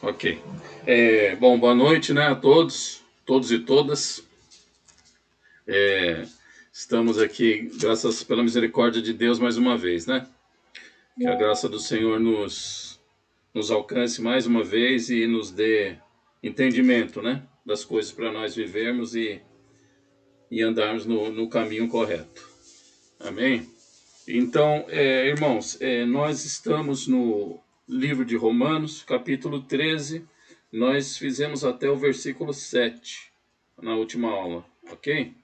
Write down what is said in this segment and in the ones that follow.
Ok. Bom, boa noite, né, a todos e todas. Estamos aqui, graças pela misericórdia de Deus, mais uma vez, né? Que a graça do Senhor nos alcance mais uma vez e nos dê entendimento, né? Das coisas para nós vivermos e andarmos no caminho correto. Amém? Então, irmãos, nós estamos no livro de Romanos, capítulo 13. Nós fizemos até o versículo 7 na última aula, ok?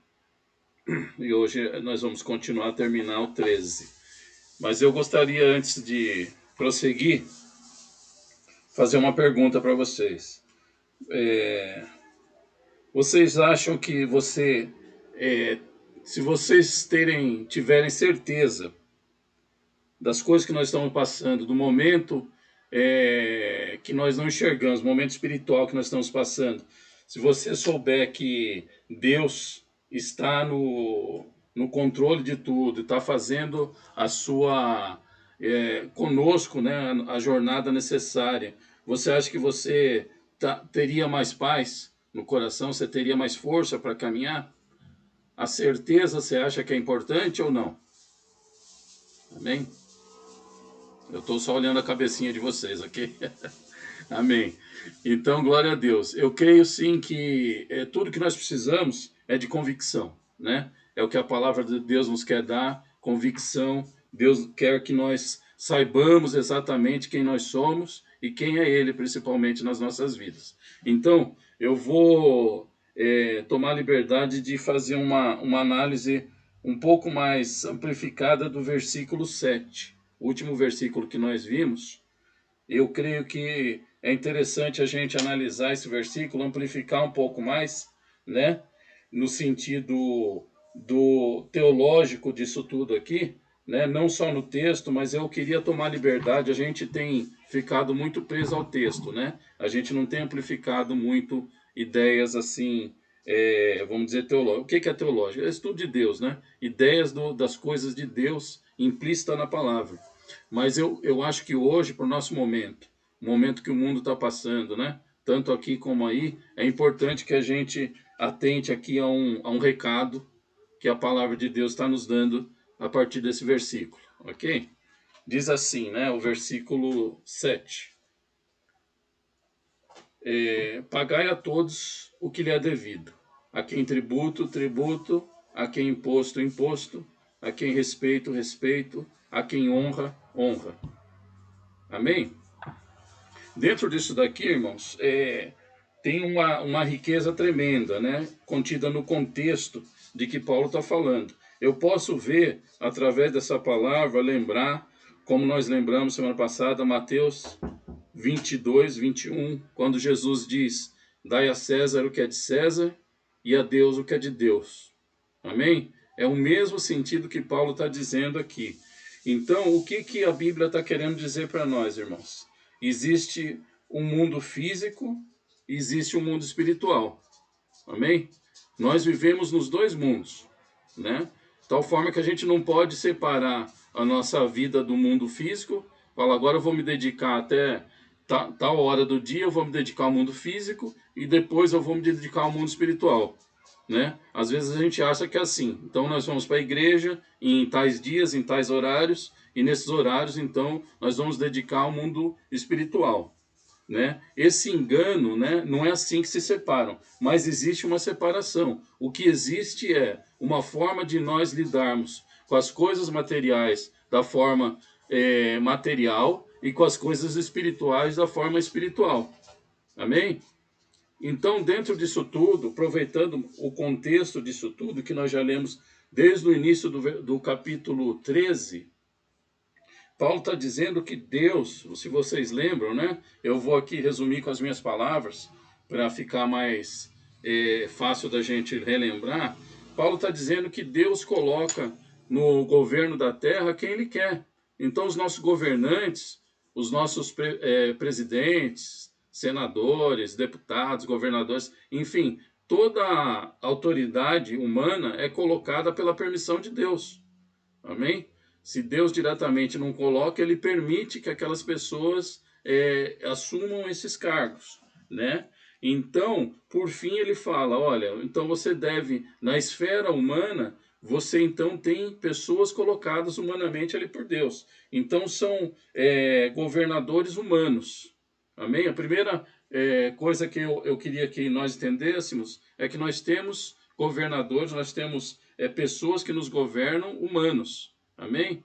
E hoje nós vamos continuar a terminar o 13. Mas eu gostaria, antes de prosseguir, fazer uma pergunta para vocês. Vocês acham que se vocês tiverem certeza das coisas que nós estamos passando, do momento que nós não enxergamos, o momento espiritual que nós estamos passando, se você souber que Deus está no controle de tudo, está fazendo a sua conosco, né, a jornada necessária, você acha que você teria mais paz no coração, você teria mais força para caminhar? A certeza você acha que é importante ou não? Amém? Eu estou só olhando a cabecinha de vocês, ok? Amém. Então, glória a Deus. Eu creio sim que tudo que nós precisamos é de convicção, né? É o que a palavra de Deus nos quer dar, convicção. Deus quer que nós saibamos exatamente quem nós somos e quem é Ele, principalmente nas nossas vidas. Então, eu vou tomar a liberdade de fazer uma análise um pouco mais amplificada do versículo 7, o último versículo que nós vimos. Eu creio que é interessante a gente analisar esse versículo, amplificar um pouco mais, né? No sentido do teológico disso tudo aqui, né? Não só no texto, mas eu queria tomar liberdade. A gente tem ficado muito preso ao texto, né? A gente não tem amplificado muito ideias assim, vamos dizer, teológicas. O que é teológico? É estudo de Deus, né? Ideias das coisas de Deus implícita na palavra. Mas eu acho que hoje, para o nosso momento, o momento que o mundo está passando, né? Tanto aqui como aí, é importante que a gente atente aqui a um recado que a palavra de Deus está nos dando a partir desse versículo, ok? Diz assim, né? O versículo 7. Pagai a todos o que lhe é devido. A quem tributo, tributo. A quem imposto, imposto. A quem respeito, respeito. A quem honra, honra. Amém? Dentro disso daqui, irmãos, tem uma riqueza tremenda, né? Contida no contexto de que Paulo está falando. Eu posso ver, através dessa palavra, lembrar, como nós lembramos semana passada, Mateus 22, 21, quando Jesus diz: dai a César o que é de César e a Deus o que é de Deus. Amém? É o mesmo sentido que Paulo está dizendo aqui. Então, o que a Bíblia está querendo dizer para nós, irmãos? Existe um mundo físico, existe um mundo espiritual. Amém? Nós vivemos nos dois mundos, né? Tal forma que a gente não pode separar a nossa vida do mundo físico. Fala, agora eu vou me dedicar até tal hora do dia, eu vou me dedicar ao mundo físico e depois eu vou me dedicar ao mundo espiritual, né? Às vezes a gente acha que é assim. Então nós vamos para a igreja em tais dias, em tais horários, e nesses horários então nós vamos dedicar ao mundo espiritual, né? Esse engano, né, não é assim que se separam, mas existe uma separação. O que existe é uma forma de nós lidarmos com as coisas materiais da forma material e com as coisas espirituais da forma espiritual. Amém? Então, dentro disso tudo, aproveitando o contexto disso tudo, que nós já lemos desde o início do capítulo 13, Paulo está dizendo que Deus, se vocês lembram, né? Eu vou aqui resumir com as minhas palavras, para ficar mais fácil da gente relembrar. Paulo está dizendo que Deus coloca no governo da terra quem Ele quer. Então, os nossos governantes, os nossos presidentes, senadores, deputados, governadores, enfim, toda a autoridade humana é colocada pela permissão de Deus. Amém? Se Deus diretamente não coloca, Ele permite que aquelas pessoas assumam esses cargos, né? Então, por fim, ele fala, olha, então você deve, na esfera humana, você então tem pessoas colocadas humanamente ali por Deus. Então são governadores humanos. Amém? A primeira coisa que eu queria que nós entendêssemos é que nós temos governadores, nós temos pessoas que nos governam humanos. Amém?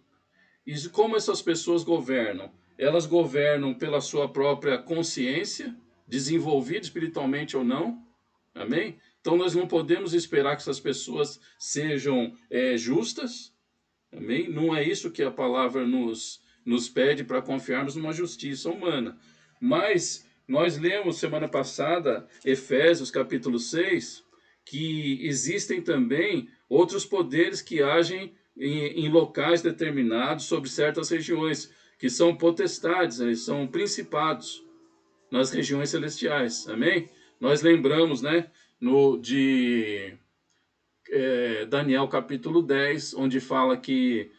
E como essas pessoas governam? Elas governam pela sua própria consciência, desenvolvida espiritualmente ou não. Amém? Então nós não podemos esperar que essas pessoas sejam justas. Amém? Não é isso que a palavra nos pede para confiarmos numa justiça humana. Mas nós lemos semana passada, Efésios capítulo 6, que existem também outros poderes que agem em locais determinados sobre certas regiões, que são potestades, eles são principados nas regiões celestiais. Amém? Nós lembramos, né, de Daniel capítulo 10, onde fala que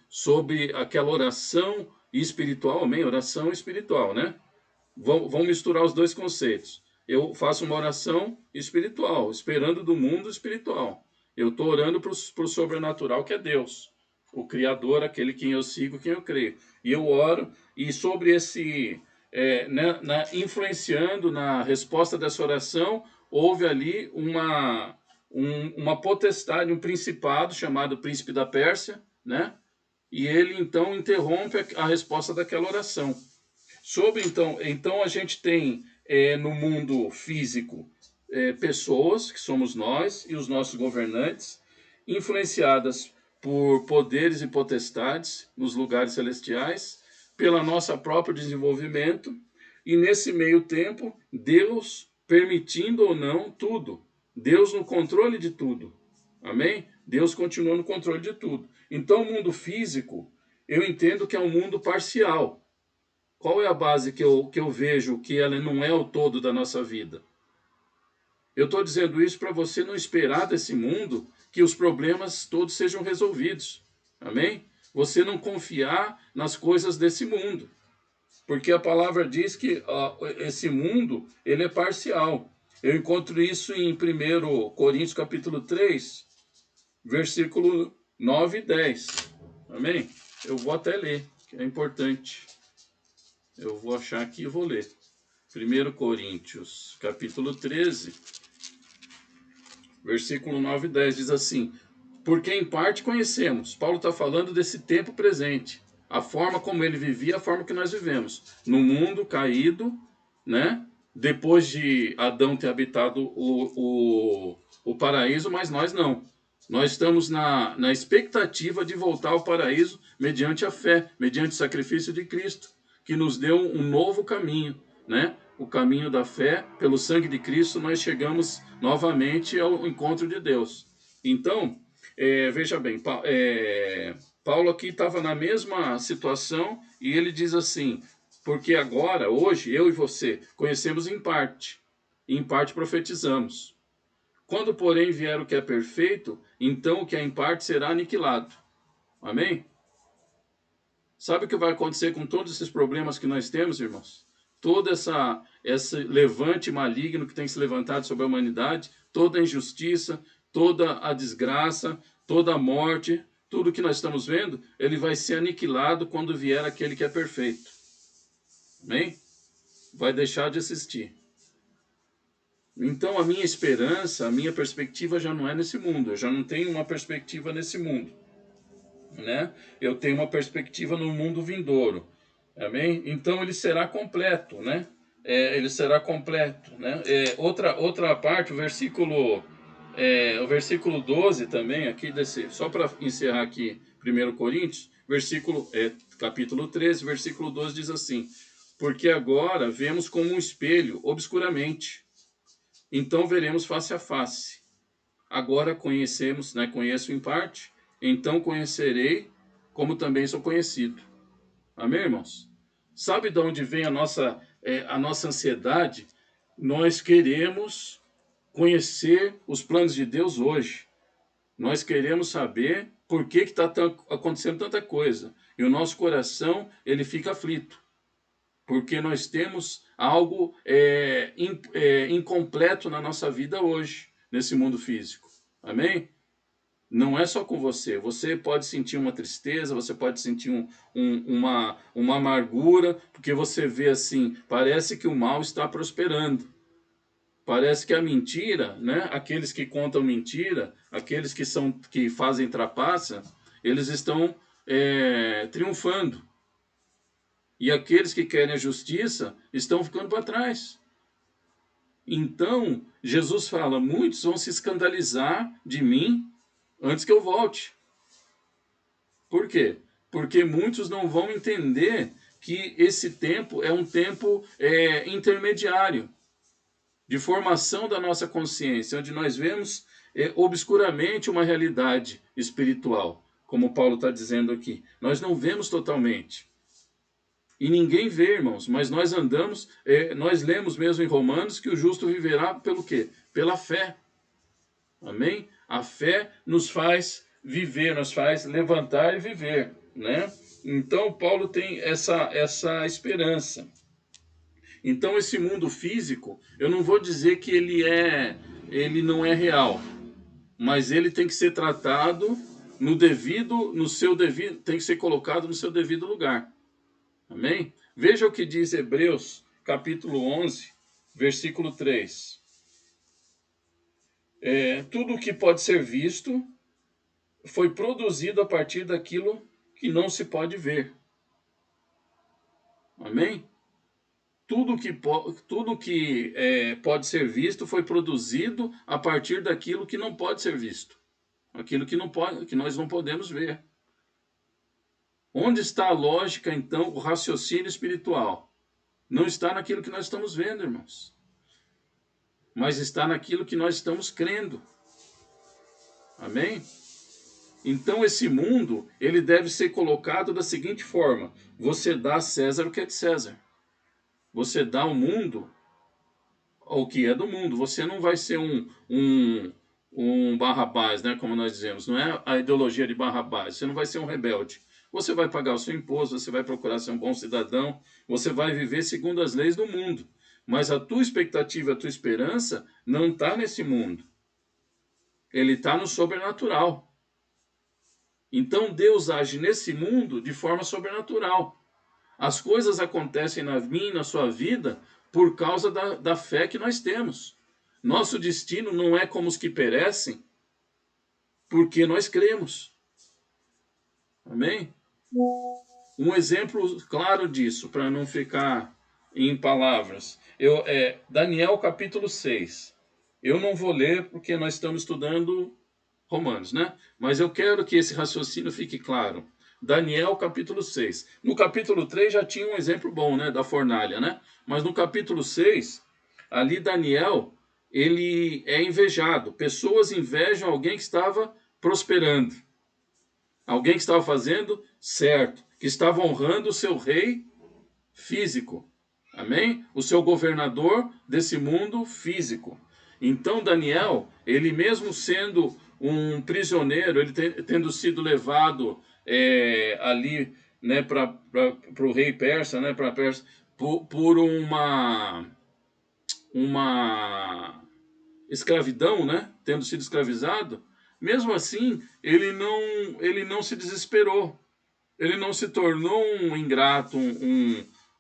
sobre aquela oração espiritual, amém? Oração espiritual, né? Vão misturar os dois conceitos. Eu faço uma oração espiritual, esperando do mundo espiritual. Eu estou orando para o sobrenatural, que é Deus, o Criador, aquele quem eu sigo, quem eu creio. E eu oro, e sobre esse, influenciando na resposta dessa oração, houve ali uma potestade, um principado chamado Príncipe da Pérsia, né? E ele então interrompe a resposta daquela oração. Então a gente tem no mundo físico pessoas, que somos nós e os nossos governantes, influenciadas por poderes e potestades nos lugares celestiais, pelo nosso próprio desenvolvimento, e nesse meio tempo, Deus permitindo ou não tudo. Deus no controle de tudo. Amém? Deus continua no controle de tudo. Então, o mundo físico, eu entendo que é um mundo parcial. Qual é a base que eu vejo que ela não é o todo da nossa vida? Eu estou dizendo isso para você não esperar desse mundo que os problemas todos sejam resolvidos. Amém? Você não confiar nas coisas desse mundo. Porque a palavra diz que esse mundo ele é parcial. Eu encontro isso em 1 Coríntios capítulo 3, versículo 9 e 10. Amém? Eu vou até ler, que é importante. Eu vou achar aqui e vou ler. 1 Coríntios capítulo 13, versículo 9 e 10 diz assim: porque em parte conhecemos. Paulo está falando desse tempo presente. A forma como ele vivia, a forma que nós vivemos. No mundo caído, né? Depois de Adão ter habitado o paraíso, mas nós não. Nós estamos na expectativa de voltar ao paraíso mediante a fé, mediante o sacrifício de Cristo, que nos deu um novo caminho, né? O caminho da fé, pelo sangue de Cristo, nós chegamos novamente ao encontro de Deus. Então, veja bem, Paulo aqui estava na mesma situação e ele diz assim: porque agora, hoje, eu e você conhecemos em parte profetizamos. Quando, porém, vier o que é perfeito, então o que é em parte será aniquilado. Amém? Sabe o que vai acontecer com todos esses problemas que nós temos, irmãos? Todo esse levante maligno que tem se levantado sobre a humanidade, toda a injustiça, toda a desgraça, toda a morte, tudo que nós estamos vendo, ele vai ser aniquilado quando vier aquele que é perfeito. Amém? Vai deixar de existir. Então a minha esperança, a minha perspectiva já não é nesse mundo. Eu já não tenho uma perspectiva nesse mundo, né? Eu tenho uma perspectiva no mundo vindouro. Amém? Então ele será completo, né? Ele será completo, né? Outra parte, o versículo 12 também, aqui só para encerrar aqui 1 Coríntios, capítulo 13, versículo 12 diz assim: porque agora vemos como um espelho, obscuramente, então veremos face a face. Agora conhecemos, né? Conheço em parte, então conhecerei como também sou conhecido. Amém, irmãos? Sabe de onde vem a nossa ansiedade? Nós queremos conhecer os planos de Deus hoje. Nós queremos saber por que está acontecendo tanta coisa. E o nosso coração, ele fica aflito. porque nós temos algo incompleto na nossa vida hoje, nesse mundo físico. Amém? Não é só com você. Você pode sentir uma tristeza, você pode sentir uma amargura, porque você vê assim, parece que o mal está prosperando. Parece que a mentira, né? Aqueles que contam mentira, aqueles que fazem trapaça, eles estão triunfando. E aqueles que querem a justiça estão ficando para trás. Então, Jesus fala, muitos vão se escandalizar de mim antes que eu volte. Por quê? Porque muitos não vão entender que esse tempo é um tempo intermediário, de formação da nossa consciência, onde nós vemos obscuramente uma realidade espiritual, como Paulo está dizendo aqui. Nós não vemos totalmente. E ninguém vê, irmãos, mas nós andamos, nós lemos mesmo em Romanos que o justo viverá pelo quê? Pela fé. Amém? A fé nos faz viver, nos faz levantar e viver, né? Então Paulo tem essa esperança. Então esse mundo físico, eu não vou dizer que ele não é real, mas ele tem que ser tratado tem que ser colocado no seu devido lugar. Amém? Veja o que diz Hebreus, capítulo 11, versículo 3. Tudo o que pode ser visto foi produzido a partir daquilo que não se pode ver. Amém? Tudo que pode ser visto foi produzido a partir daquilo que não pode ser visto. Aquilo que nós não podemos ver. Onde está a lógica, então, o raciocínio espiritual? Não está naquilo que nós estamos vendo, irmãos, mas está naquilo que nós estamos crendo. Amém? Então esse mundo, ele deve ser colocado da seguinte forma: você dá a César o que é de César. Você dá ao mundo o que é do mundo. Você não vai ser um Barrabás, né, como nós dizemos. Não é a ideologia de Barrabás. Você não vai ser um rebelde. Você vai pagar o seu imposto, você vai procurar ser um bom cidadão, você vai viver segundo as leis do mundo. Mas a tua expectativa, a tua esperança não está nesse mundo. Ele está no sobrenatural. Então Deus age nesse mundo de forma sobrenatural. As coisas acontecem na minha e na sua vida por causa da fé que nós temos. Nosso destino não é como os que perecem, porque nós cremos. Amém? Um exemplo claro disso, para não ficar em palavras. Daniel capítulo 6. Eu não vou ler porque nós estamos estudando Romanos, né? Mas eu quero que esse raciocínio fique claro. Daniel capítulo 6. No capítulo 3 já tinha um exemplo bom, né? Da fornalha, né? Mas no capítulo 6, ali Daniel, ele é invejado. Pessoas invejam alguém que estava prosperando. Alguém que estava fazendo certo. Que estava honrando o seu rei físico. Amém? O seu governador desse mundo físico. Então Daniel, ele mesmo sendo um prisioneiro, ele tendo sido levado ali, né, para o rei persa, né, para Persa, por uma escravidão, né, tendo sido escravizado, mesmo assim ele não se desesperou, ele não se tornou um ingrato,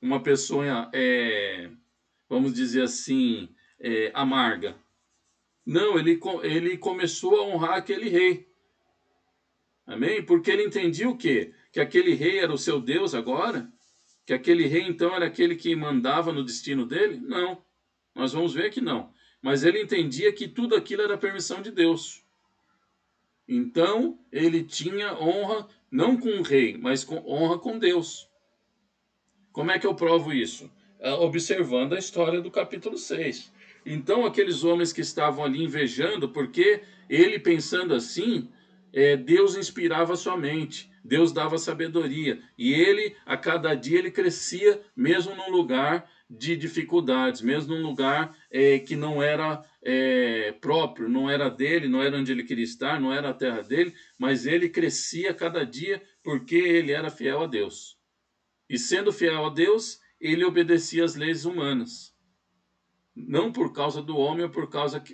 uma pessoa, vamos dizer assim, amarga. Não, ele começou a honrar aquele rei. Amém? Porque ele entendia o quê? Que aquele rei era o seu Deus agora? Que aquele rei, então, era aquele que mandava no destino dele? Não. Nós vamos ver que não. Mas ele entendia que tudo aquilo era permissão de Deus. Então, ele tinha honra, não com o rei, mas honra com Deus. Como é que eu provo isso? Observando a história do capítulo 6. Então, aqueles homens que estavam ali invejando, porque ele pensando assim, Deus inspirava a sua mente, Deus dava sabedoria, e ele, a cada dia, ele crescia, mesmo num lugar de dificuldades, mesmo num lugar que não era próprio, não era dele, não era onde ele queria estar, não era a terra dele, mas ele crescia a cada dia porque ele era fiel a Deus. E sendo fiel a Deus, ele obedecia às leis humanas. Não por causa do homem ou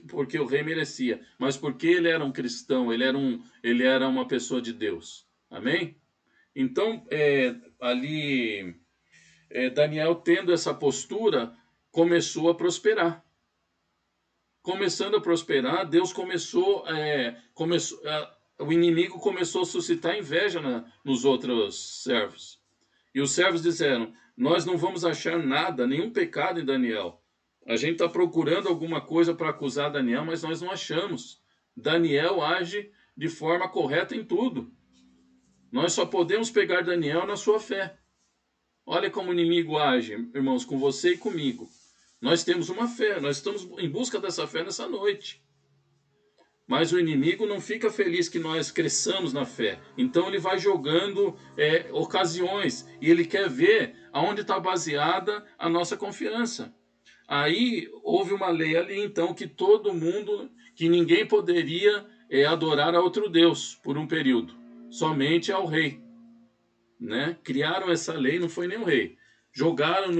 porque o rei merecia, mas porque ele era um cristão, ele era uma pessoa de Deus. Amém? Então, Daniel, tendo essa postura, começou a prosperar. Começando a prosperar, Deus o inimigo começou a suscitar inveja nos outros servos. E os servos disseram: nós não vamos achar nada, nenhum pecado em Daniel. A gente está procurando alguma coisa para acusar Daniel, mas nós não achamos. Daniel age de forma correta em tudo. Nós só podemos pegar Daniel na sua fé. Olha como o inimigo age, irmãos, com você e comigo. Nós temos uma fé, nós estamos em busca dessa fé nessa noite. Mas o inimigo não fica feliz que nós cresçamos na fé. Então ele vai jogando ocasiões e ele quer ver aonde está baseada a nossa confiança. Aí houve uma lei ali então que ninguém poderia adorar a outro Deus por um período, somente ao rei. Né? Criaram essa lei, não foi nem o rei. Jogaram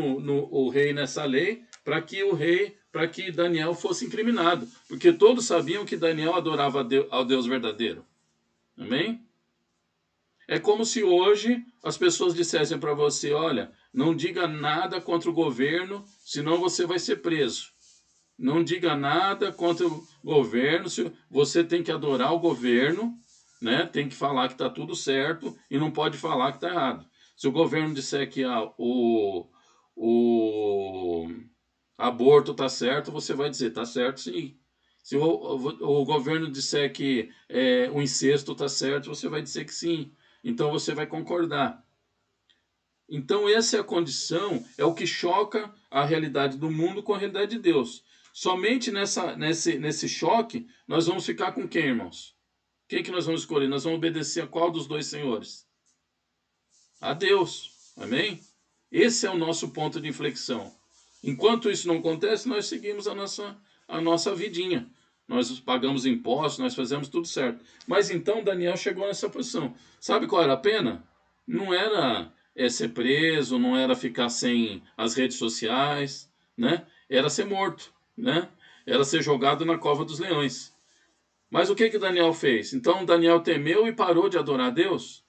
o rei nessa lei para que Daniel fosse incriminado, porque todos sabiam que Daniel adorava ao Deus verdadeiro. Amém? É como se hoje as pessoas dissessem para você: olha, não diga nada contra o governo, senão você vai ser preso. Não diga nada contra o governo, você tem que adorar o governo, né? Tem que falar que está tudo certo e não pode falar que está errado. Se o governo disser que o aborto está certo, você vai dizer: está certo sim. Se o governo disser que o incesto está certo, você vai dizer que sim. Então você vai concordar. Então essa é a condição, é o que choca a realidade do mundo com a realidade de Deus. Somente nesse choque, nós vamos ficar com quem, irmãos? Quem que nós vamos escolher? Nós vamos obedecer a qual dos dois senhores? A Deus. Amém? Esse é o nosso ponto de inflexão. Enquanto isso não acontece, nós seguimos a nossa vidinha. Nós pagamos impostos, nós fazemos tudo certo. Mas então Daniel chegou nessa posição. Sabe qual era a pena? Não era ser preso, não era ficar sem as redes sociais, né? Era ser morto, né? Era ser jogado na cova dos leões. Mas o que Daniel fez? Então Daniel temeu e parou de adorar a Deus?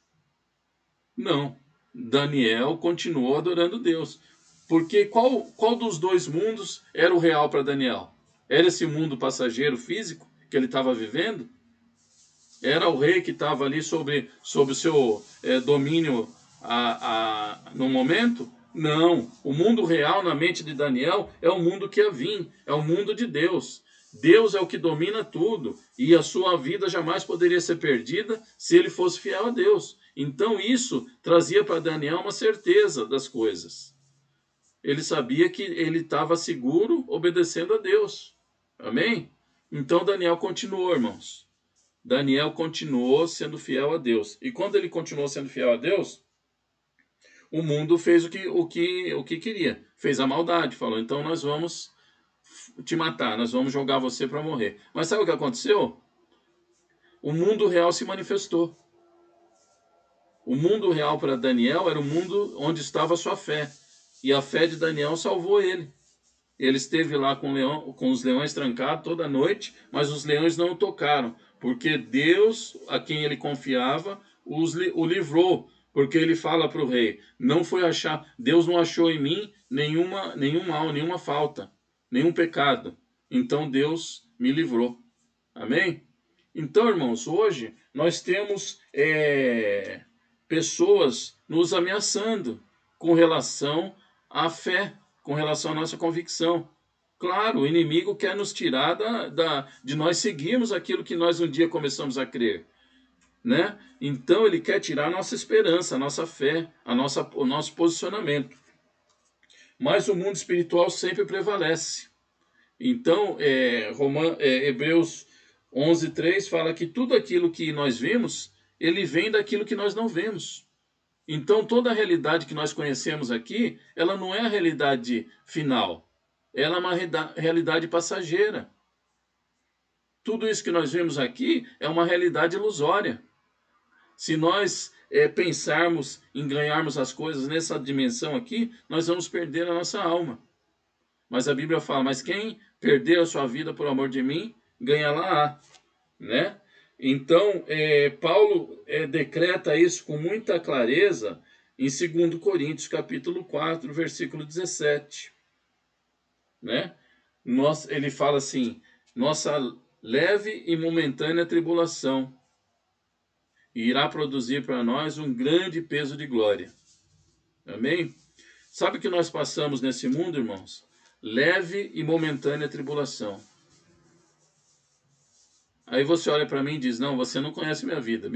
Não. Daniel continuou adorando Deus. Porque qual dos dois mundos era o real para Daniel? Era esse mundo passageiro físico que ele estava vivendo? Era o rei que estava ali sobre o seu domínio no momento? Não. O mundo real na mente de Daniel é o mundo que ia vir, é o mundo de Deus. Deus é o que domina tudo e a sua vida jamais poderia ser perdida se ele fosse fiel a Deus. Então isso trazia para Daniel uma certeza das coisas. Ele sabia que ele estava seguro obedecendo a Deus. Amém? Então Daniel continuou, irmãos. Daniel continuou sendo fiel a Deus. E quando ele continuou sendo fiel a Deus, o mundo fez o que queria. Fez a maldade. Falou: então nós vamos te matar, nós vamos jogar você para morrer. Mas sabe o que aconteceu? O mundo real se manifestou. O mundo real para Daniel era o mundo onde estava a sua fé. E a fé de Daniel salvou ele. Ele esteve lá com os leões trancados toda noite, mas os leões não o tocaram, porque Deus, a quem ele confiava, o livrou. Porque ele fala para o rei: Deus não achou em mim nenhum mal, nenhuma falta, nenhum pecado. Então Deus me livrou. Amém? Então, irmãos, hoje nós temos pessoas nos ameaçando com relação à fé, com relação à nossa convicção. Claro, o inimigo quer nos tirar de nós seguirmos aquilo que nós um dia começamos a crer. Né? Então ele quer tirar a nossa esperança, a nossa fé, o nosso posicionamento. Mas o mundo espiritual sempre prevalece. Então, Hebreus 11:3 fala que tudo aquilo que nós vemos, ele vem daquilo que nós não vemos. Então, toda a realidade que nós conhecemos aqui, ela não é a realidade final. Ela é uma realidade passageira. Tudo isso que nós vemos aqui é uma realidade ilusória. Se nós pensarmos em ganharmos as coisas nessa dimensão aqui, nós vamos perder a nossa alma. Mas a Bíblia fala, mas quem perder a sua vida por amor de mim, ganha-la-á, né? Então, Paulo decreta isso com muita clareza em 2 Coríntios, capítulo 4, versículo 17. Né? Ele fala assim, nossa leve e momentânea tribulação irá produzir para nós um grande peso de glória. Amém? Sabe o que nós passamos nesse mundo, irmãos? Leve e momentânea tribulação. Aí você olha para mim e diz, não, você não conhece minha vida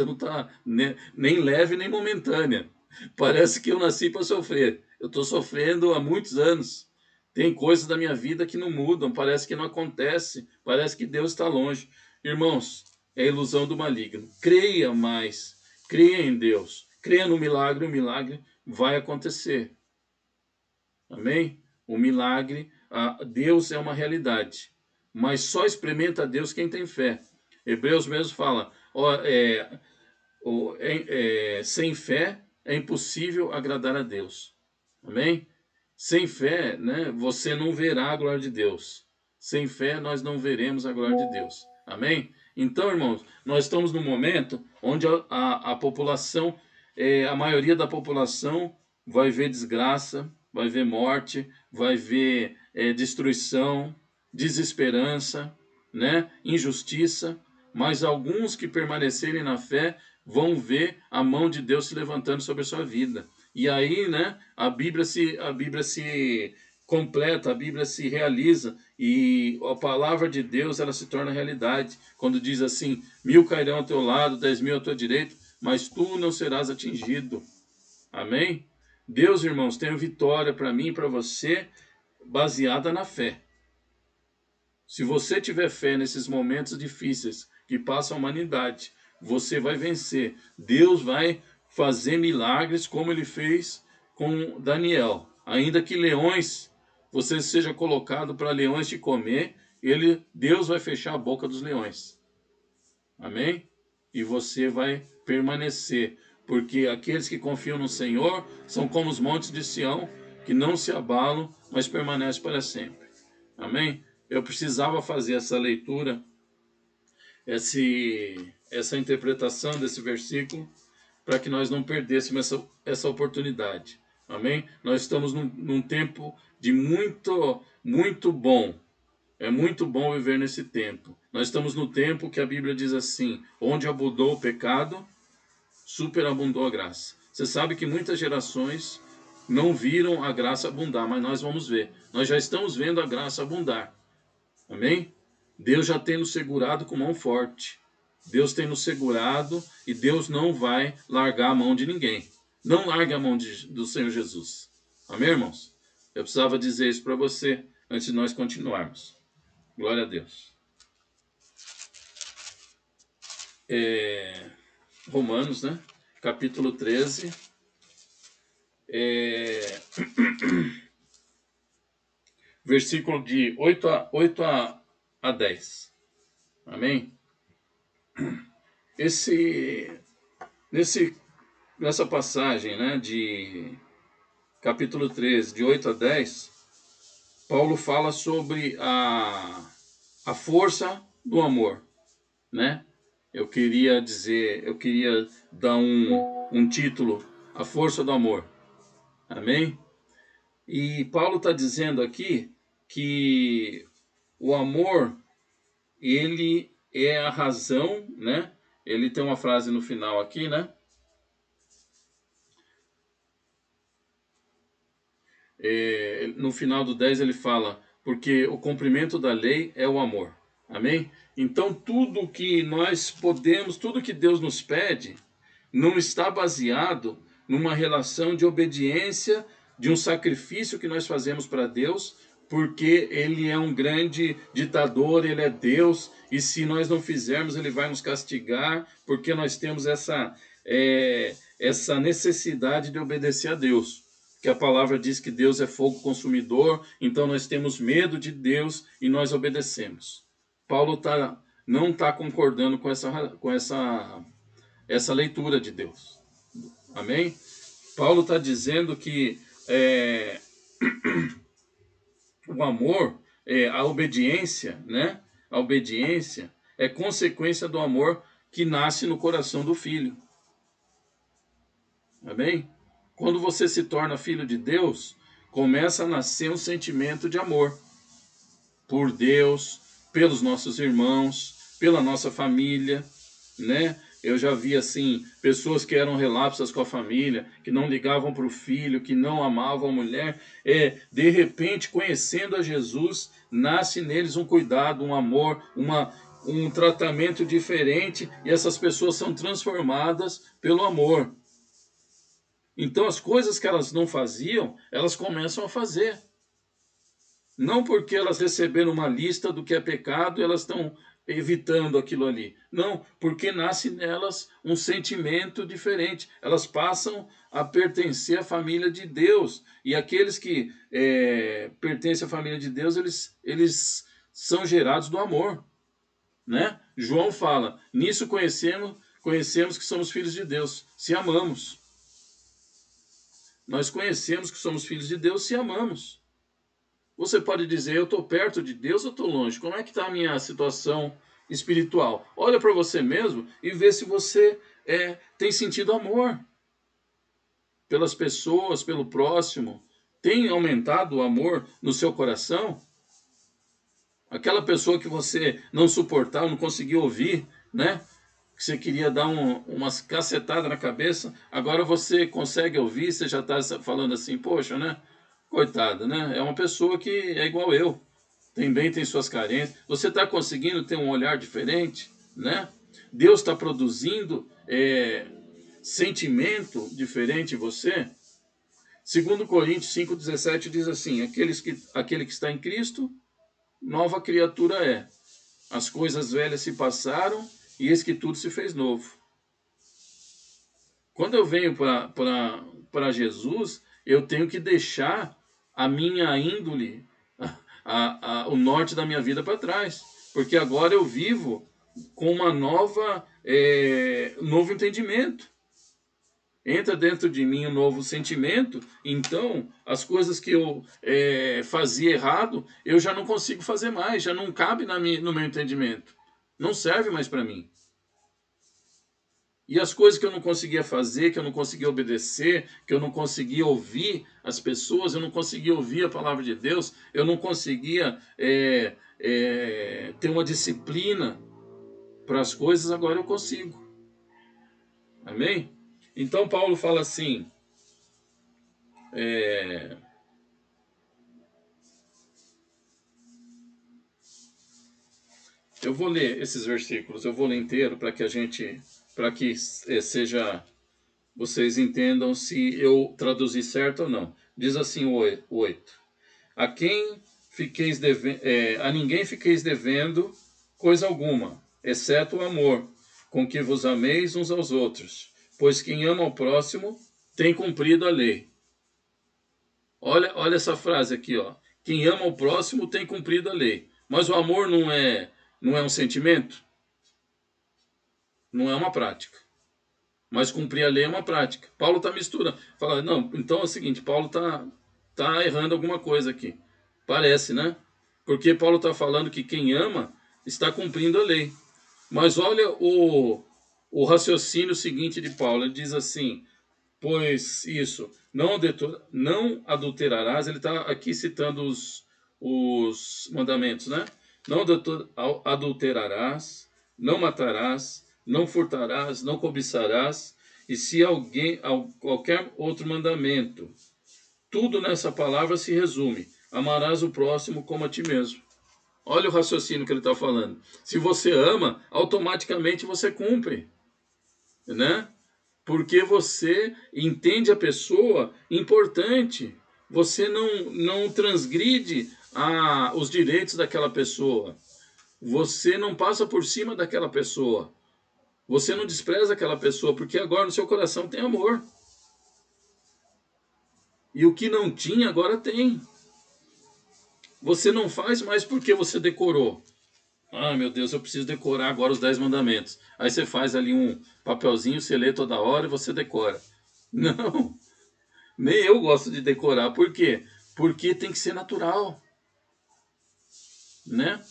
não está nem leve nem momentânea. Parece que eu nasci para sofrer. Eu estou sofrendo há muitos anos. Tem coisas da minha vida que não mudam, parece que não acontece, parece que Deus está longe. Irmãos, é a ilusão do maligno. Creia mais, creia em Deus, creia no milagre, o milagre vai acontecer. Amém? O milagre, Deus é uma realidade. Mas só experimenta Deus quem tem fé. Hebreus mesmo fala, sem fé é impossível agradar a Deus. Amém? Sem fé, né, você não verá a glória de Deus. Sem fé, nós não veremos a glória de Deus. Amém? Então, irmãos, nós estamos num momento onde a população, a maioria da população vai ver desgraça, vai ver morte, vai ver destruição, desesperança, né, injustiça, mas alguns que permanecerem na fé vão ver a mão de Deus se levantando sobre a sua vida. E aí, né, a Bíblia se completa, a Bíblia se realiza e a palavra de Deus ela se torna realidade. Quando diz assim, 1000 cairão ao teu lado, 10.000 à tua direita, mas tu não serás atingido. Amém? Deus, irmãos, tem vitória para mim e para você baseada na fé. Se você tiver fé nesses momentos difíceis que passa a humanidade, você vai vencer. Deus vai fazer milagres como ele fez com Daniel. Ainda que leões, você seja colocado para leões te comer, Deus vai fechar a boca dos leões. Amém? E você vai permanecer, porque aqueles que confiam no Senhor são como os montes de Sião, que não se abalam, mas permanecem para sempre. Amém? Eu precisava fazer essa leitura, essa interpretação desse versículo, para que nós não perdêssemos essa oportunidade. Amém? Nós estamos num tempo de muito bom. É muito bom viver nesse tempo. Nós estamos no tempo que a Bíblia diz assim, onde abundou o pecado, superabundou a graça. Você sabe que muitas gerações não viram a graça abundar, mas nós vamos ver. Nós já estamos vendo a graça abundar. Amém? Deus já tem nos segurado com mão forte. Deus tem nos segurado e Deus não vai largar a mão de ninguém. Não largue a mão do Senhor Jesus. Amém, irmãos? Eu precisava dizer isso para você antes de nós continuarmos. Glória a Deus. Romanos, né? Capítulo 13. Versículo de 8 a 10. Amém? Nessa passagem, né, de capítulo 13, de 8 a 10, Paulo fala sobre a força do amor, né? Eu queria dar um título, a força do amor. Amém? E Paulo está dizendo aqui que o amor, ele é a razão, né? Ele tem uma frase no final aqui, né? No final do 10 ele fala, porque o cumprimento da lei é o amor. Amém? Então tudo que nós podemos, tudo que Deus nos pede, não está baseado numa relação de obediência, de um sacrifício que nós fazemos para Deus, porque Ele é um grande ditador, Ele é Deus, e se nós não fizermos, Ele vai nos castigar, porque nós temos essa necessidade de obedecer a Deus. Que a palavra diz que Deus é fogo consumidor, então nós temos medo de Deus e nós obedecemos. Paulo não está concordando com essa leitura de Deus. Amém? Paulo está dizendo que o amor, a obediência, né? A obediência é consequência do amor que nasce no coração do filho. Amém? Quando você se torna filho de Deus, começa a nascer um sentimento de amor por Deus, pelos nossos irmãos, pela nossa família, né? Eu já vi assim pessoas que eram relapsas com a família, que não ligavam para o filho, que não amavam a mulher. De repente, conhecendo a Jesus, nasce neles um cuidado, um amor, um tratamento diferente, e essas pessoas são transformadas pelo amor. Então, as coisas que elas não faziam, elas começam a fazer. Não porque elas receberam uma lista do que é pecado, elas estão evitando aquilo ali. Não, porque nasce nelas um sentimento diferente. Elas passam a pertencer à família de Deus. E aqueles que pertencem à família de Deus, eles são gerados do amor. Né? João fala, nisso conhecemos que somos filhos de Deus, se amamos. Nós conhecemos que somos filhos de Deus se amamos. Você pode dizer, eu estou perto de Deus ou estou longe? Como é que está a minha situação espiritual? Olha para você mesmo e vê se você tem sentido amor pelas pessoas, pelo próximo. Tem aumentado o amor no seu coração? Aquela pessoa que você não suportava, não conseguia ouvir, né? Que você queria dar umas cacetadas na cabeça, agora você consegue ouvir, você já está falando assim, poxa, né? Coitada, né? É uma pessoa que é igual eu, também tem suas carências. Você está conseguindo ter um olhar diferente, né? Deus está produzindo sentimento diferente em você. 2 Coríntios 5,17 diz assim, aquele que está em Cristo, nova criatura é. As coisas velhas se passaram e eis que tudo se fez novo. Quando eu venho para Jesus, eu tenho que deixar a minha índole, o norte da minha vida para trás. Porque agora eu vivo com uma novo entendimento. Entra dentro de mim um novo sentimento, então as coisas que eu fazia errado, eu já não consigo fazer mais, já não cabe no meu entendimento. Não serve mais para mim. E as coisas que eu não conseguia fazer, que eu não conseguia obedecer, que eu não conseguia ouvir as pessoas, eu não conseguia ouvir a palavra de Deus, eu não conseguia ter uma disciplina para as coisas, agora eu consigo. Amém? Então Paulo fala assim, eu vou ler esses versículos, eu vou ler inteiro para que seja, vocês entendam se eu traduzi certo ou não. Diz assim o 8. A ninguém fiqueis devendo coisa alguma, exceto o amor, com que vos ameis uns aos outros, pois quem ama ao próximo tem cumprido a lei. Olha essa frase aqui, ó. Quem ama ao próximo tem cumprido a lei. Mas o amor não é um sentimento? Não é uma prática. Mas cumprir a lei é uma prática. Paulo está misturando. Fala, não, então é o seguinte, Paulo tá errando alguma coisa aqui. Parece, né? Porque Paulo está falando que quem ama está cumprindo a lei. Mas olha o raciocínio seguinte de Paulo. Ele diz assim, pois isso, não adulterarás. Ele está aqui citando os mandamentos, né? Não adulterarás, não matarás, não furtarás, não cobiçarás, e se qualquer outro mandamento. Tudo nessa palavra se resume: amarás o próximo como a ti mesmo. Olha o raciocínio que ele está falando. Se você ama, automaticamente você cumpre, né? Porque você entende a pessoa importante. Você não transgride os direitos daquela pessoa. Você não passa por cima daquela pessoa. Você não despreza aquela pessoa, porque agora no seu coração tem amor. E o que não tinha, agora tem. Você não faz mais porque você decorou. Ah, meu Deus, eu preciso decorar agora os 10 mandamentos. Aí você faz ali um papelzinho, você lê toda hora e você decora. Não, nem eu gosto de decorar. Por quê? Porque tem que ser natural, né?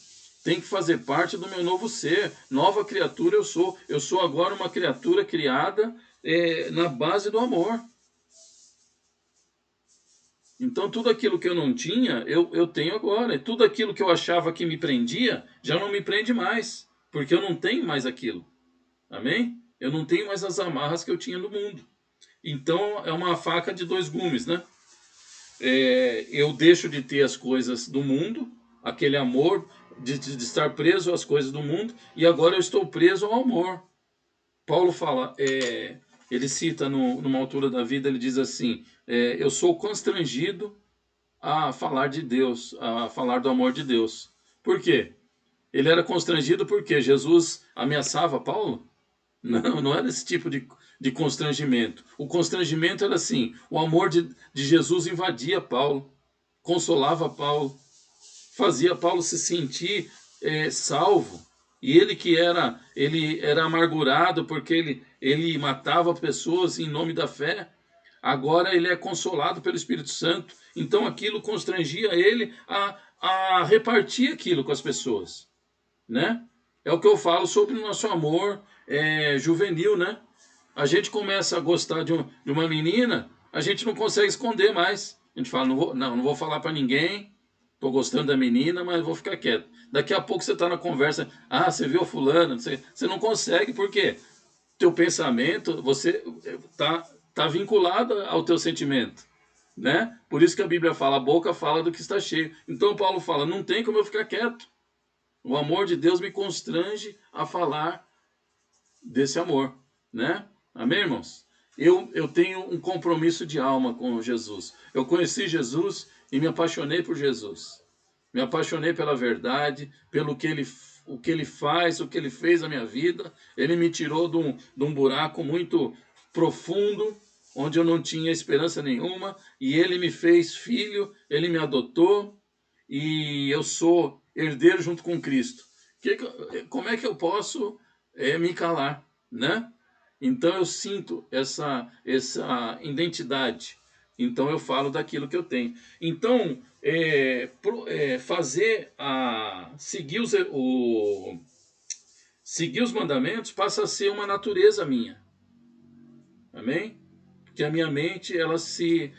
Tem que fazer parte do meu novo ser. Nova criatura eu sou. Eu sou agora uma criatura criada na base do amor. Então tudo aquilo que eu não tinha, eu tenho agora. E tudo aquilo que eu achava que me prendia, já não me prende mais. Porque eu não tenho mais aquilo. Amém? Eu não tenho mais as amarras que eu tinha no mundo. Então é uma faca de dois gumes, né? Eu deixo de ter as coisas do mundo, aquele amor de estar preso às coisas do mundo, e agora eu estou preso ao amor. Paulo fala, ele cita numa altura da vida, ele diz assim, eu sou constrangido a falar de Deus, a falar do amor de Deus. Por quê? Ele era constrangido porque Jesus ameaçava Paulo? Não, não era esse tipo de constrangimento. O constrangimento era assim: o amor de Jesus invadia Paulo, consolava Paulo, fazia Paulo se sentir salvo. E ele era amargurado porque ele matava pessoas em nome da fé. Agora ele é consolado pelo Espírito Santo. Então aquilo constrangia ele a repartir aquilo com as pessoas, né? É o que eu falo sobre o nosso amor juvenil, né? A gente começa a gostar de uma menina, a gente não consegue esconder mais. A gente fala, não vou falar para ninguém, tô gostando da menina, mas vou ficar quieto. Daqui a pouco você tá na conversa, você viu a fulana, você não consegue, por quê? Teu pensamento, você tá vinculado ao teu sentimento, né? Por isso que a Bíblia fala, a boca fala do que está cheio. Então Paulo fala, não tem como eu ficar quieto. O amor de Deus me constrange a falar desse amor, né? Amém, irmãos? Eu tenho um compromisso de alma com Jesus. Eu conheci Jesus e me apaixonei por Jesus. Me apaixonei pela verdade, pelo que o que ele faz, o que ele fez na minha vida. Ele me tirou de um buraco muito profundo, onde eu não tinha esperança nenhuma, e ele me fez filho, ele me adotou, e eu sou herdeiro junto com Cristo. Como é que eu posso me calar, né? Então eu sinto essa identidade. Então eu falo daquilo que eu tenho. Então fazer seguir os mandamentos passa a ser uma natureza minha. Amém? Porque a minha mente ela se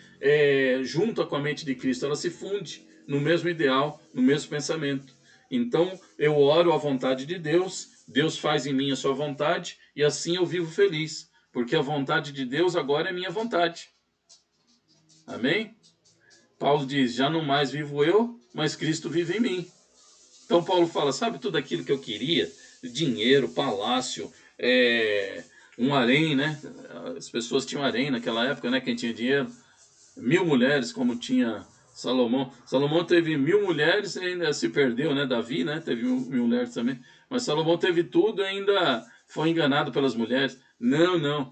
junta com a mente de Cristo, ela se funde no mesmo ideal, no mesmo pensamento. Então eu oro à vontade de Deus, Deus faz em mim a sua vontade e assim eu vivo feliz, porque a vontade de Deus agora é minha vontade. Amém? Paulo diz: já não mais vivo eu, mas Cristo vive em mim. Então Paulo fala: sabe tudo aquilo que eu queria? Dinheiro, palácio, um harém, né? As pessoas tinham harém naquela época, né? Quem tinha dinheiro, 1000 mulheres, como tinha Salomão. Salomão teve 1000 mulheres e ainda se perdeu, né? Davi, né? Teve 1000 mulheres também. Mas Salomão teve tudo e ainda foi enganado pelas mulheres. Não.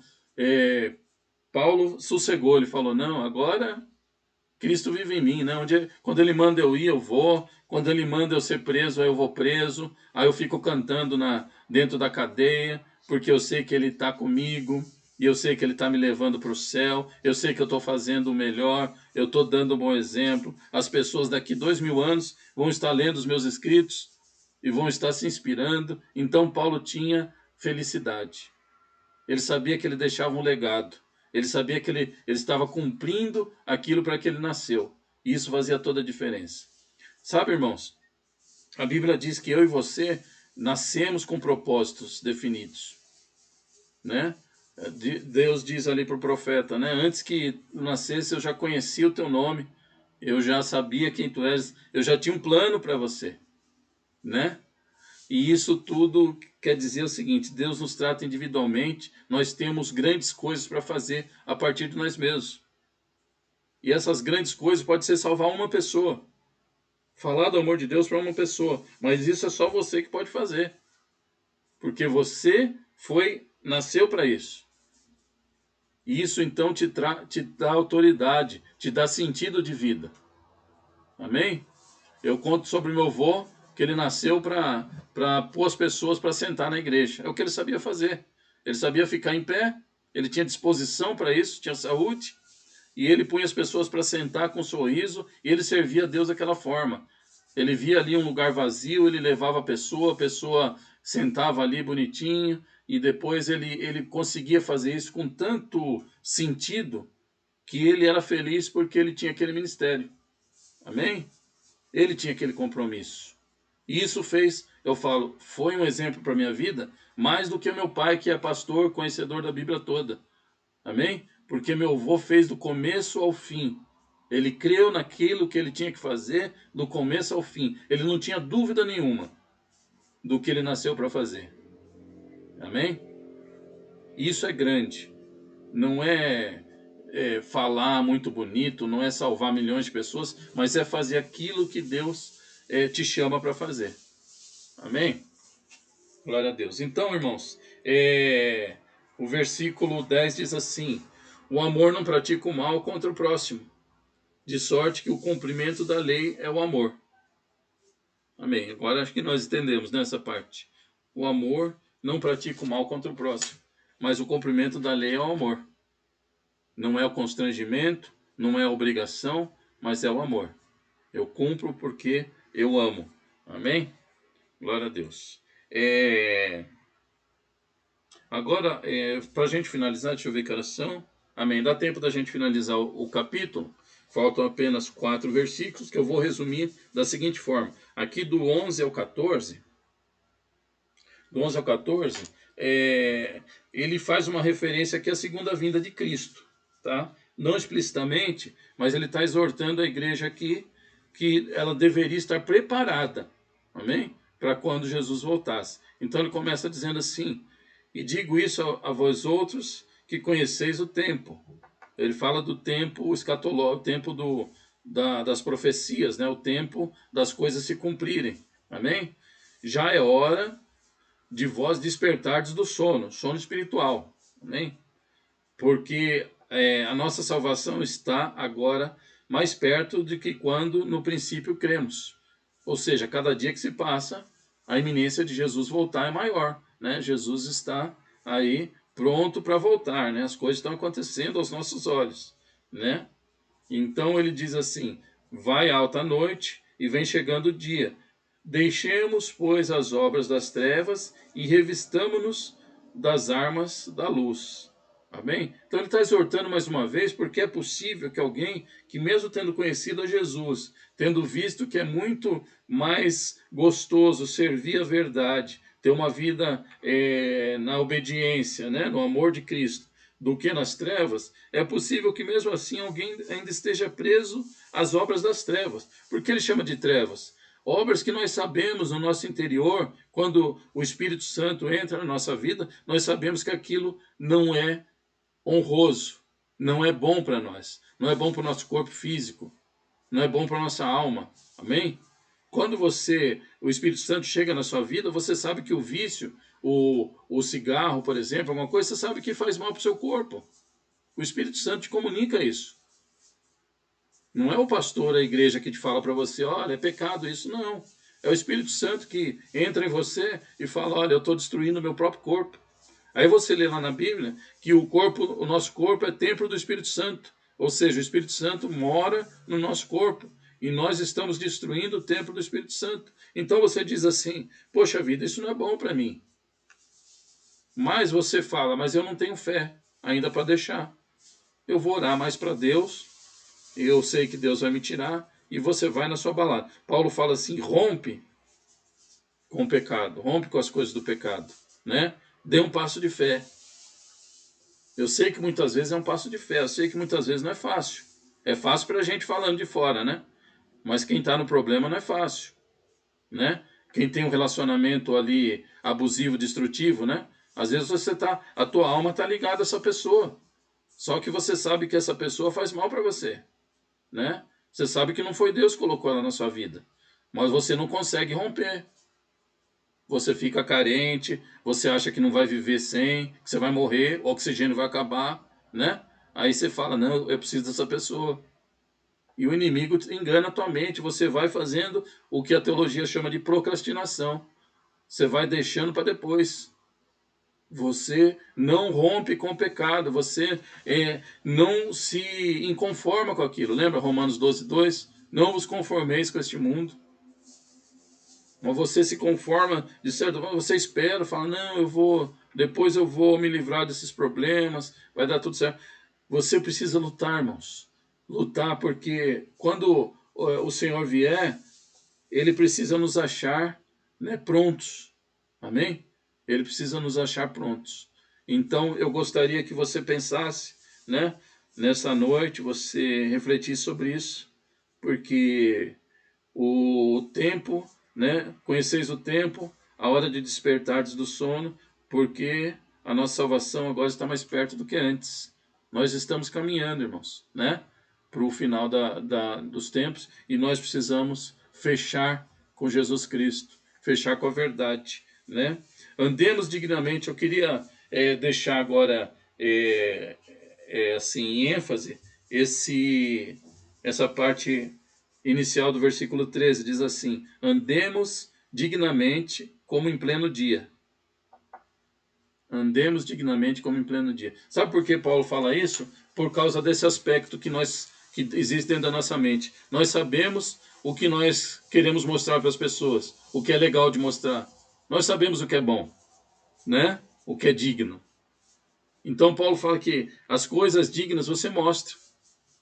Paulo sossegou, ele falou: não, agora Cristo vive em mim, né? Quando ele manda eu ir, eu vou. Quando ele manda eu ser preso, aí eu vou preso. Aí eu fico cantando dentro da cadeia, porque eu sei que ele está comigo. E eu sei que ele está me levando para o céu. Eu sei que eu estou fazendo o melhor. Eu estou dando um bom exemplo. As pessoas daqui 2000 anos vão estar lendo os meus escritos e vão estar se inspirando. Então Paulo tinha felicidade. Ele sabia que ele deixava um legado. Ele sabia que ele estava cumprindo aquilo para que ele nasceu. E isso fazia toda a diferença. Sabe, irmãos, a Bíblia diz que eu e você nascemos com propósitos definidos, né? Deus diz ali para o profeta, né? Antes que nascesse eu já conhecia o teu nome, eu já sabia quem tu és, eu já tinha um plano para você, né? E isso tudo quer dizer o seguinte: Deus nos trata individualmente, nós temos grandes coisas para fazer a partir de nós mesmos. E essas grandes coisas pode ser salvar uma pessoa, falar do amor de Deus para uma pessoa, mas isso é só você que pode fazer, porque você nasceu para isso. E isso então te dá autoridade, te dá sentido de vida. Amém? Eu conto sobre meu avô, que ele nasceu para pôr as pessoas para sentar na igreja. É o que ele sabia fazer. Ele sabia ficar em pé, ele tinha disposição para isso, tinha saúde, e ele punha as pessoas para sentar com um sorriso, e ele servia a Deus daquela forma. Ele via ali um lugar vazio, ele levava a pessoa sentava ali bonitinho, e depois ele conseguia fazer isso com tanto sentido, que ele era feliz porque ele tinha aquele ministério. Amém? Ele tinha aquele compromisso. E isso fez, eu falo, foi um exemplo para a minha vida, mais do que meu pai, que é pastor, conhecedor da Bíblia toda. Amém? Porque meu avô fez do começo ao fim. Ele creu naquilo que ele tinha que fazer do começo ao fim. Ele não tinha dúvida nenhuma do que ele nasceu para fazer. Amém? Isso é grande. Não é falar muito bonito, não é salvar milhões de pessoas, mas é fazer aquilo que Deus te chama para fazer. Amém? Glória a Deus. Então, irmãos, o versículo 10 diz assim: o amor não pratica o mal contra o próximo, de sorte que o cumprimento da lei é o amor. Amém. Agora acho que nós entendemos nessa parte. O amor não pratica o mal contra o próximo, mas o cumprimento da lei é o amor. Não é o constrangimento, não é a obrigação, mas é o amor. Eu cumpro porque eu amo. Amém? Glória a Deus. Agora, para a gente finalizar, deixa eu ver que horas são. Amém. Dá tempo da gente finalizar o capítulo. Faltam apenas 4 versículos que eu vou resumir da seguinte forma. Aqui do 11 ao 14, ele faz uma referência aqui à segunda vinda de Cristo. Tá? Não explicitamente, mas ele está exortando a igreja aqui que ela deveria estar preparada. Amém? Para quando Jesus voltasse. Então ele começa dizendo assim: e digo isso a vós outros que conheceis o tempo. Ele fala do tempo escatológico, o tempo das profecias, né? O tempo das coisas se cumprirem. Amém? Já é hora de vós despertardes do sono espiritual. Amém? Porque a nossa salvação está agora mais perto do que quando no princípio cremos. Ou seja, cada dia que se passa, a iminência de Jesus voltar é maior. Né? Jesus está aí pronto para voltar. Né? As coisas estão acontecendo aos nossos olhos. Né? Então ele diz assim: vai alta a noite e vem chegando o dia. Deixemos, pois, as obras das trevas e revistamo-nos das armas da luz. Amém? Então ele está exortando mais uma vez, porque é possível que alguém que, mesmo tendo conhecido a Jesus, tendo visto que é muito mais gostoso servir a verdade, ter uma vida na obediência, né, no amor de Cristo, do que nas trevas, é possível que mesmo assim alguém ainda esteja preso às obras das trevas. Por que ele chama de trevas? Obras que nós sabemos no nosso interior, quando o Espírito Santo entra na nossa vida, nós sabemos que aquilo não é honroso, não é bom para nós, não é bom para o nosso corpo físico, não é bom para a nossa alma. Amém? Quando o Espírito Santo chega na sua vida, você sabe que o vício, o cigarro, por exemplo, alguma coisa, você sabe que faz mal para o seu corpo. O Espírito Santo te comunica isso. Não é o pastor, a igreja que te fala para você: olha, é pecado isso. Não. É o Espírito Santo que entra em você e fala: olha, eu estou destruindo o meu próprio corpo. Aí você lê lá na Bíblia que o nosso corpo é templo do Espírito Santo. Ou seja, o Espírito Santo mora no nosso corpo. E nós estamos destruindo o templo do Espírito Santo. Então você diz assim: poxa vida, isso não é bom para mim. Mas você fala: mas eu não tenho fé ainda para deixar. Eu vou orar mais para Deus. Eu sei que Deus vai me tirar. E você vai na sua balada. Paulo fala assim: rompe com o pecado. Rompe com as coisas do pecado. Né? Dê um passo de fé. Eu sei que muitas vezes é um passo de fé. Eu sei que muitas vezes não é fácil. É fácil para a gente falando de fora, né? Mas quem está no problema não é fácil, né? Quem tem um relacionamento ali abusivo, destrutivo, né? Às vezes a tua alma está ligada a essa pessoa. Só que você sabe que essa pessoa faz mal para você, né? Você sabe que não foi Deus que colocou ela na sua vida, mas você não consegue romper. Você fica carente, você acha que não vai viver sem, que você vai morrer, o oxigênio vai acabar, né? Aí você fala: não, eu preciso dessa pessoa. E o inimigo engana a tua mente, você vai fazendo o que a teologia chama de procrastinação. Você vai deixando para depois. Você não rompe com o pecado, você não se inconforma com aquilo. Lembra Romanos 12:2? Não vos conformeis com este mundo. Mas você se conforma, de certo modo, você espera, fala, não, depois eu vou me livrar desses problemas, vai dar tudo certo. Você precisa lutar, irmãos. Lutar, porque quando o Senhor vier, Ele precisa nos achar, né, prontos. Amém? Ele precisa nos achar prontos. Então, eu gostaria que você pensasse, né, nessa noite, você refletisse sobre isso, porque o tempo, né, conheceis o tempo, a hora de despertardes do sono, porque a nossa salvação agora está mais perto do que antes. Nós estamos caminhando, irmãos, né, para o final dos tempos, e nós precisamos fechar com Jesus Cristo, fechar com a verdade, né? Andemos dignamente. Eu queria deixar agora assim em ênfase essa parte inicial do versículo 13, diz assim: andemos dignamente como em pleno dia. Andemos dignamente como em pleno dia. Sabe por que Paulo fala isso? Por causa desse aspecto que existe dentro da nossa mente. Nós sabemos o que nós queremos mostrar para as pessoas, o que é legal de mostrar. Nós sabemos o que é bom, né? O que é digno. Então Paulo fala que as coisas dignas você mostra.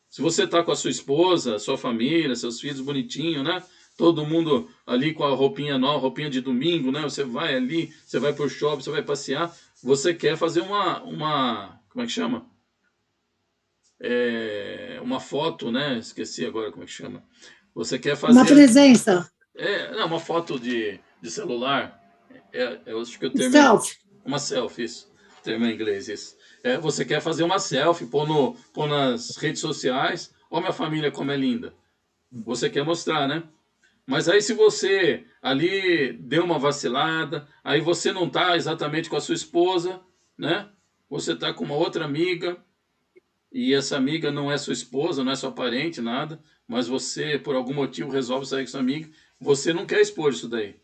Se você está com a sua esposa, sua família, seus filhos bonitinho, né? Todo mundo ali com a roupinha nova, roupinha de domingo, né? Você vai ali, você vai pro shopping, você vai passear. Você quer fazer como é que chama? Uma foto, né? Esqueci agora como é que chama. Você quer fazer... Uma presença. Não, uma foto de celular. Eu acho que o termo Selfie. Uma selfie, isso. O termo em inglês, isso. Você quer fazer uma selfie, pôr nas redes sociais. Ó, minha família como é linda. Você quer mostrar, né? Mas aí se você ali deu uma vacilada, aí você não está exatamente com a sua esposa, né? Você está com uma outra amiga, e essa amiga não é sua esposa, não é sua parente, nada, mas você, por algum motivo, resolve sair com sua amiga, você não quer expor isso daí.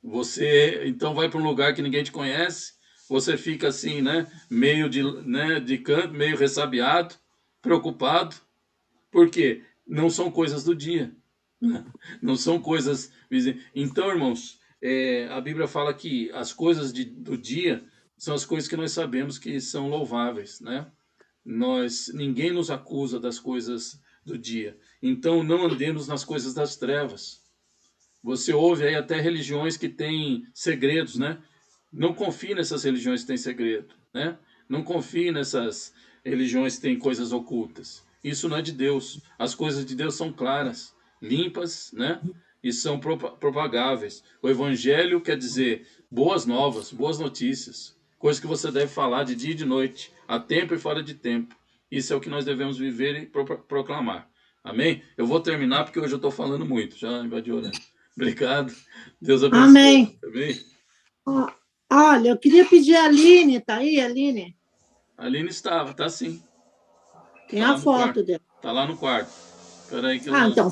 Você, então, vai para um lugar que ninguém te conhece, você fica assim, né? Meio de canto, meio ressabiado, preocupado. Por quê? Não são coisas do dia. Não são coisas... Então, irmãos, a Bíblia fala que as coisas do dia são as coisas que nós sabemos que são louváveis, né? Ninguém nos acusa das coisas do dia. Então, não andemos nas coisas das trevas. Você ouve aí até religiões que têm segredos, né? Não confie nessas religiões que têm segredo, né? Não confie nessas religiões que têm coisas ocultas. Isso não é de Deus. As coisas de Deus são claras, limpas, né? E são propagáveis. O evangelho quer dizer boas novas, boas notícias, coisas que você deve falar de dia e de noite, a tempo e fora de tempo. Isso é o que nós devemos viver e proclamar. Amém? Eu vou terminar porque hoje eu estou falando muito, já invadi o horário. Obrigado. Deus abençoe. Amém. Amém. Olha, eu queria pedir a Aline, tá aí, Aline? A Aline estava, tá sim. Tem a foto dela. Tá lá no quarto. Peraí que então,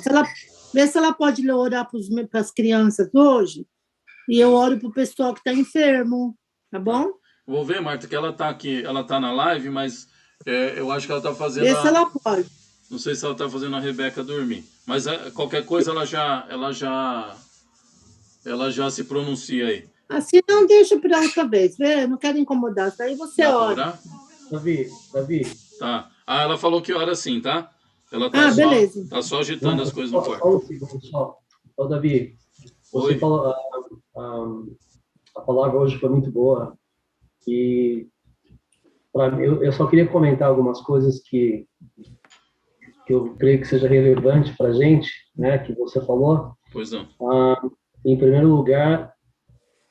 vê se ela pode orar para as crianças hoje, e eu oro para o pessoal que está enfermo, tá bom? Vou ver, Marta, que ela tá aqui, ela tá na live, mas eu acho que ela tá fazendo... Vê se ela pode. Não sei se ela tá fazendo a Rebeca dormir, mas qualquer coisa ela já se pronuncia aí. Assim não deixa para outra vez, vê? Não quero incomodar, daí você ora. Davi. Tá. Ela falou que ora sim, tá? Ela tá beleza. Tá só agitando as coisas no quarto. Só um segundo, só. Davi, você falou, a palavra hoje foi muito boa, e eu só queria comentar algumas coisas que eu creio que seja relevante para a gente, né, que você falou. Pois não. Em primeiro lugar,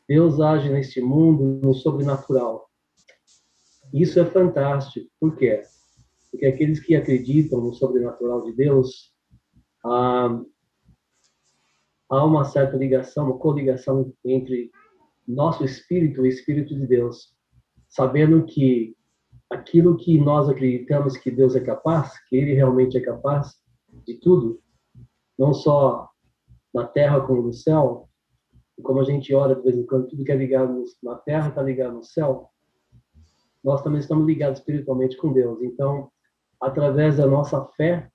Deus age neste mundo no sobrenatural. Isso é fantástico. Por quê? Porque aqueles que acreditam no sobrenatural de Deus, há uma certa ligação, uma coligação entre nosso espírito e o Espírito de Deus, sabendo que aquilo que nós acreditamos que Deus é capaz, que Ele realmente é capaz de tudo, não só na terra como no céu, E como a gente ora de vez em quando, tudo que é ligado na terra está ligado no céu, nós também estamos ligados espiritualmente com Deus. Então, através da nossa fé,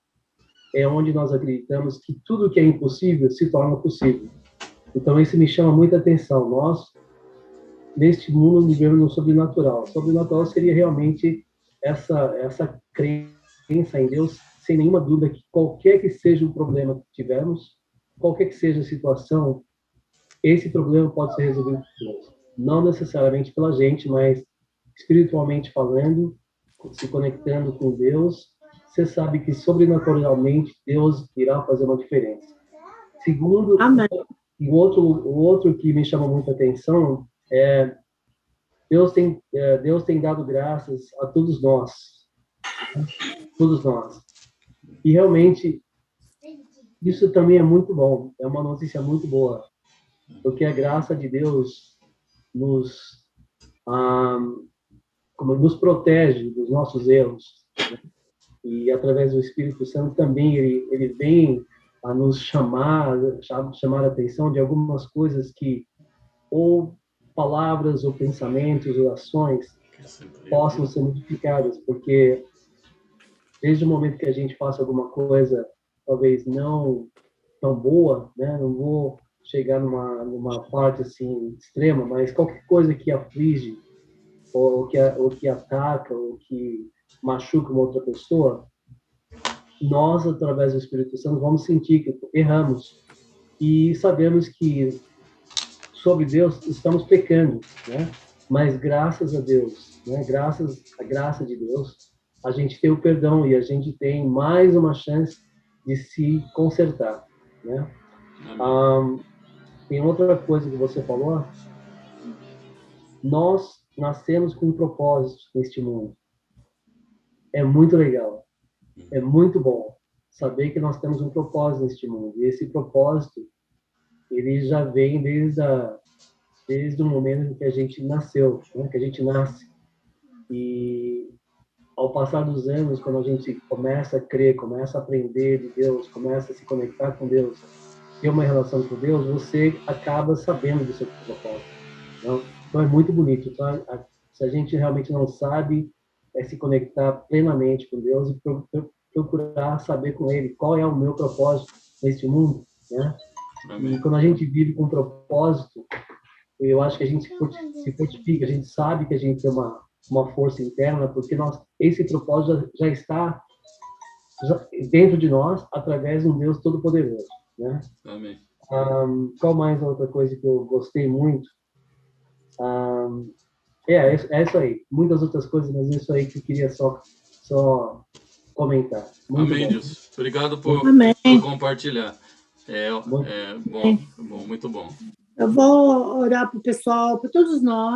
é onde nós acreditamos que tudo que é impossível se torna possível. Então, isso me chama muita atenção. Nós, neste mundo, vivemos no sobrenatural. O sobrenatural seria realmente essa crença em Deus, sem nenhuma dúvida que qualquer que seja o problema que tivermos, qualquer que seja a situação, esse problema pode ser resolvido por Deus. Não necessariamente pela gente, mas espiritualmente falando, se conectando com Deus, você sabe que sobrenaturalmente Deus irá fazer uma diferença. Segundo, Amém. o outro que me chama muita atenção é Deus tem dado graças a todos nós, e realmente isso também é muito bom, é uma notícia muito boa, porque a graça de Deus nos protege dos nossos erros, né? E através do Espírito Santo também ele vem a nos chamar a atenção de algumas coisas que, ou palavras, ou pensamentos, ou ações, possam ser modificadas, porque desde o momento que a gente faça alguma coisa, talvez não tão boa, né? Não vou chegar numa parte assim extrema, mas qualquer coisa que aflige, ou que ataca, ou que machuca uma outra pessoa, nós, através do Espírito Santo, vamos sentir que erramos e sabemos que sobre Deus estamos pecando, né? Mas graças a Deus, né? Graças à graça de Deus, a gente tem o perdão e a gente tem mais uma chance de se consertar, né? Tem outra coisa que você falou. Nós nascemos com um propósito neste mundo. É muito legal. É muito bom saber que nós temos um propósito neste mundo. E esse propósito, ele já vem desde o momento em que a gente nasceu, né? Que a gente nasce. E ao passar dos anos, quando a gente começa a crer, começa a aprender de Deus, começa a se conectar com Deus, ter uma relação com Deus, você acaba sabendo do seu propósito. Então é muito bonito. Então, se a gente realmente não sabe, é se conectar plenamente com Deus e procurar saber com Ele qual é o meu propósito neste mundo, né? E quando a gente vive com propósito, eu acho que a gente se fortifica, a gente sabe que a gente tem uma força interna, porque esse propósito já está dentro de nós, através de um Deus Todo-Poderoso, né? Amém. Qual mais outra coisa que eu gostei muito? É isso aí. Muitas outras coisas, mas é isso aí que eu queria só comentar. Muito Amém, bom. Deus. Obrigado por compartilhar. Bom, muito bom. Eu vou orar para o pessoal, para todos nós.